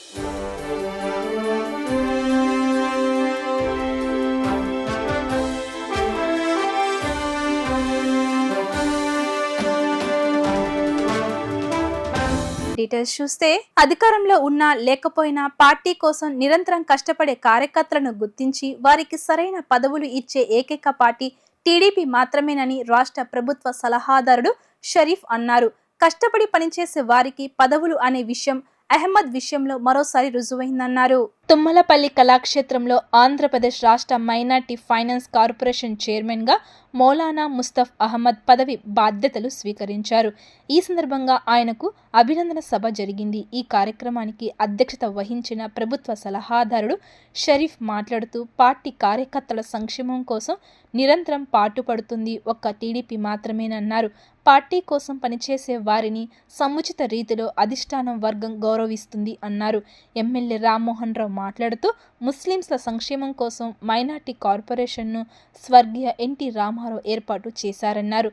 Details చూస్తే, అధికారంలో ఉన్నా లేకపోయినా పార్టీ కోసం నిరంతరం కష్టపడే కార్యకర్తలను గుర్తించి వారికి సరైన పదవులు ఇచ్చే ఏకైక పార్టీ టీడీపీ మాత్రమేనని రాష్ట్ర ప్రభుత్వ సలహాదారుడు షరీఫ్ అన్నారు. కష్టపడి పనిచేసే వారికి పదవులు అనే విషయం అహ్మద్ విషయంలో మరోసారి రుజువైందన్నారు. తుమ్మలపల్లి కళాక్షేత్రంలో ఆంధ్రప్రదేశ్ రాష్ట్ర మైనార్టీ ఫైనాన్స్ కార్పొరేషన్ చైర్మన్ గా మౌలానా ముస్తఫ్ అహ్మద్ పదవి బాధ్యతలు స్వీకరించారు. ఈ సందర్భంగా ఆయనకు అభినందన సభ జరిగింది. ఈ కార్యక్రమానికి అధ్యక్షత వహించిన ప్రభుత్వ సలహాదారుడు షరీఫ్ మాట్లాడుతూ, పార్టీ కార్యకర్తల సంక్షేమం కోసం నిరంతరం పాటుపడుతుంది ఒక్క టీడీపీ మాత్రమేనన్నారు. పార్టీ కోసం పనిచేసే వారిని సముచిత రీతిలో అధిష్టానం వర్గం గౌరవిస్తుంది అన్నారు. ఎమ్మెల్యే రామ్మోహన్ రావు మాట్లాడుతూ, ముస్లింల సంక్షేమం కోసం మైనార్టీ కార్పొరేషన్ను స్వర్గీయ ఎన్టీ రామారావు ఏర్పాటు చేశారన్నారు.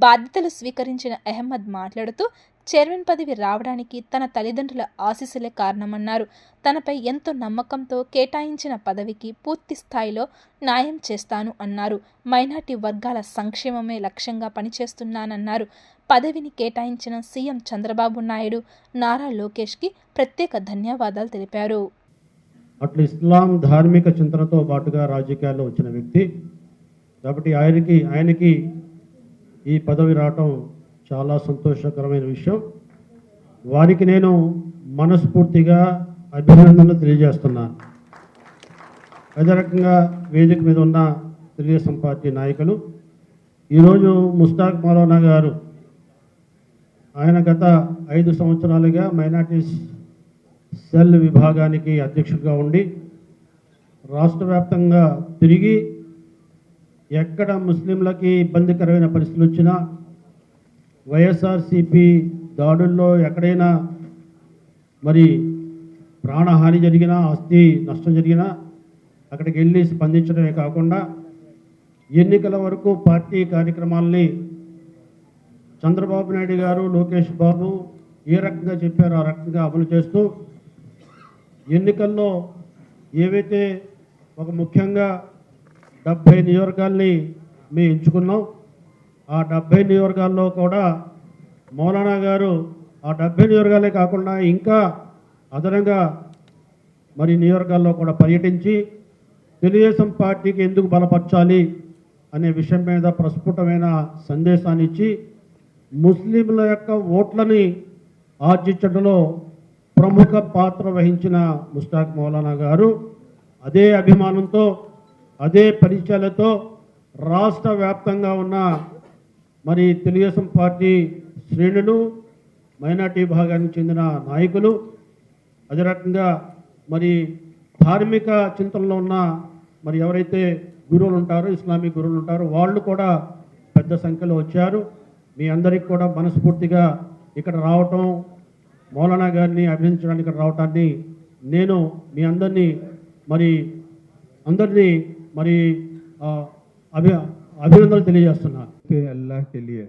బాధ్యతలు స్వీకరించిన అహ్మద్ మాట్లాడుతూ, చైర్మన్ పదవి రావడానికి తన తల్లిదండ్రుల ఆశీస్సులే కారణమన్నారు. తనపై ఎంతో నమ్మకంతో కేటాయించిన పదవికి పూర్తి స్థాయిలో న్యాయం చేస్తాను అన్నారు. మైనార్టీ వర్గాల సంక్షేమమే లక్ష్యంగా పనిచేస్తున్నానన్నారు. పదవిని కేటాయించిన సీఎం చంద్రబాబు నాయుడు, నారా లోకేష్కి ప్రత్యేక ధన్యవాదాలు తెలిపారు. అట్లు ఇస్లాం ధార్మిక చింతనతో పాటుగా రాజకీయాల్లో వచ్చిన వ్యక్తి కాబట్టి ఆయనకి ఈ పదవి రావటం చాలా సంతోషకరమైన విషయం. వారికి నేను మనస్ఫూర్తిగా అభినందనలు తెలియజేస్తున్నాను. అదే రకంగా వేదిక మీద ఉన్న తెలుగుదేశం పార్టీ నాయకులు, ఈరోజు ముస్తాక్ మౌలానా గారు ఆయన గత 5 సంవత్సరాలుగా మైనార్టీస్ సెల్ విభాగానికి అధ్యక్షుడిగా ఉండి రాష్ట్ర వ్యాప్తంగా తిరిగి ఎక్కడ ముస్లింలకి ఇబ్బందికరమైన పరిస్థితులు వచ్చినా, వైఎస్ఆర్సీపీ దాడుల్లో ఎక్కడైనా మరి ప్రాణహాని జరిగినా, ఆస్తి నష్టం జరిగినా అక్కడికి వెళ్ళి స్పందించడమే కాకుండా ఎన్నికల వరకు పార్టీ కార్యక్రమాల్ని చంద్రబాబు నాయుడు గారు, లోకేష్ బాబు ఏ రకంగా చెప్పారో ఆ రకంగా అమలు చేస్తూ ఎన్నికల్లో ఏవైతే ఒక ముఖ్యంగా 70 నియోజకవర్గాల్ని మేము ఎంచుకున్నాం, ఆ 70 నియోజకవర్గాల్లో కూడా మౌలానా గారు ఆ 70 నియోజకవర్గాలే కాకుండా ఇంకా అదనంగా మరి నియోజకవర్గాల్లో కూడా పర్యటించి తెలుగుదేశం పార్టీకి ఎందుకు బలపరచాలి అనే విషయం మీద ప్రస్ఫుటమైన సందేశాన్ని ఇచ్చి ముస్లింల యొక్క ఓట్లని ఆర్జించడంలో ప్రముఖ పాత్ర వహించిన ముస్తాక్ మౌలానా గారు అదే అభిమానంతో, అదే పరిచయాలతో రాష్ట్ర వ్యాప్తంగా ఉన్న మరి తెలుగుదేశం పార్టీ శ్రేణులు, మైనార్టీ విభాగానికి చెందిన నాయకులు, అదే రకంగా మరి ధార్మిక చింతనలో ఉన్న మరి ఎవరైతే గురువులు ఉంటారో, ఇస్లామిక్ గురువులు ఉంటారో వాళ్ళు కూడా పెద్ద సంఖ్యలో వచ్చారు. మీ అందరికీ కూడా మనస్ఫూర్తిగా ఇక్కడ రావటం, మౌలానా గారిని అభినందించడానికి ఇక్కడ రావటాన్ని నేను మీ అందరినీ మరి अभिनंदन తెలియజేస్తున్నా. अल्लाह के लिए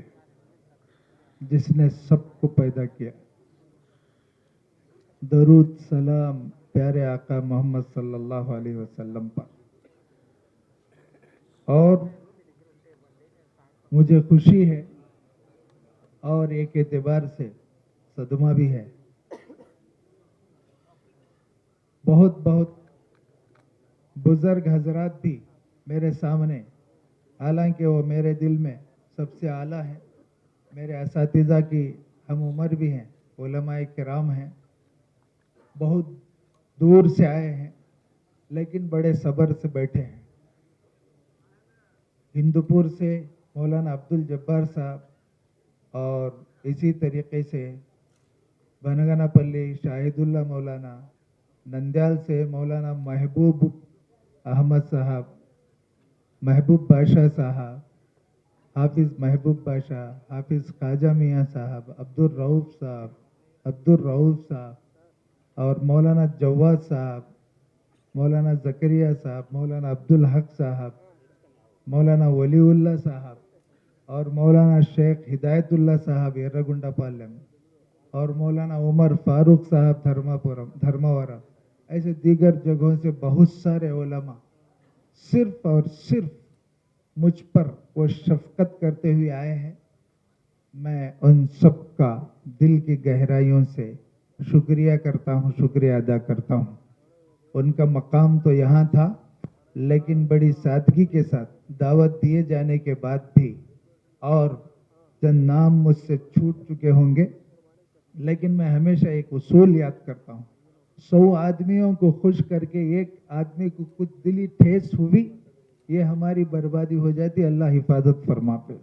जिसने सबको पैदा किया, दरूद सलाम प्यारे आका मोहम्मद सल्लल्लाहु अलैहि वसल्लम पर। और मुझे खुशी है और एक एतबार से सदमा भी है। बहुत बुजुर्ग हजरात भी मेरे सामने, हालांकि वो मेरे दिल में सबसे आला है, मेरे असातिज़ा की हम उम्र भी हैं, उलमाए किराम हैं, बहुत दूर से आए हैं लेकिन बड़े सब्र से बैठे हैं। हिंदूपुर से मौलाना अब्दुल जब्बार साहब और इसी तरीके से बनगनापल्ली शाहिदुल्ला मौलाना, नंद्याल से मौलाना महबूब अहमद साहब, महबूब बादशाह साहब, हाफिज़ महबूब बादशाह, हाफिज़ ख्वाजा मियाँ साहब, अब्दुल रऊफ साहब और मौलाना जवाद साहब, मौलाना ज़करिया साहब, मौलाना अब्दुल हक साहब, मौलाना वलीउल्लाह साहब और मौलाना शेख हिदायतुल्लाह साहब एर्रगुंडापालెం, और मौलाना उमर फारूक साहब धर्मावरम, ऐसे दीगर जगहों से बहुत सारे उलमा सिर्फ और सिर्फ मुझ पर वो शफकत करते हुए आए हैं। मैं उन सब का दिल की गहराइयों से शुक्रिया करता हूँ, शुक्रिया अदा करता हूँ। उनका मकाम तो यहाँ था, लेकिन बड़ी सादगी के साथ दावत दिए जाने के बाद भी, और चंद नाम मुझसे छूट चुके होंगे, लेकिन मैं हमेशा एक उसूल याद करता हूँ, 100 आदमियों को खुश करके एक आदमी को कुछ दिली ठेस हुई, ये हमारी बर्बादी हो जाती। अल्लाह हिफाजत फरमा पे।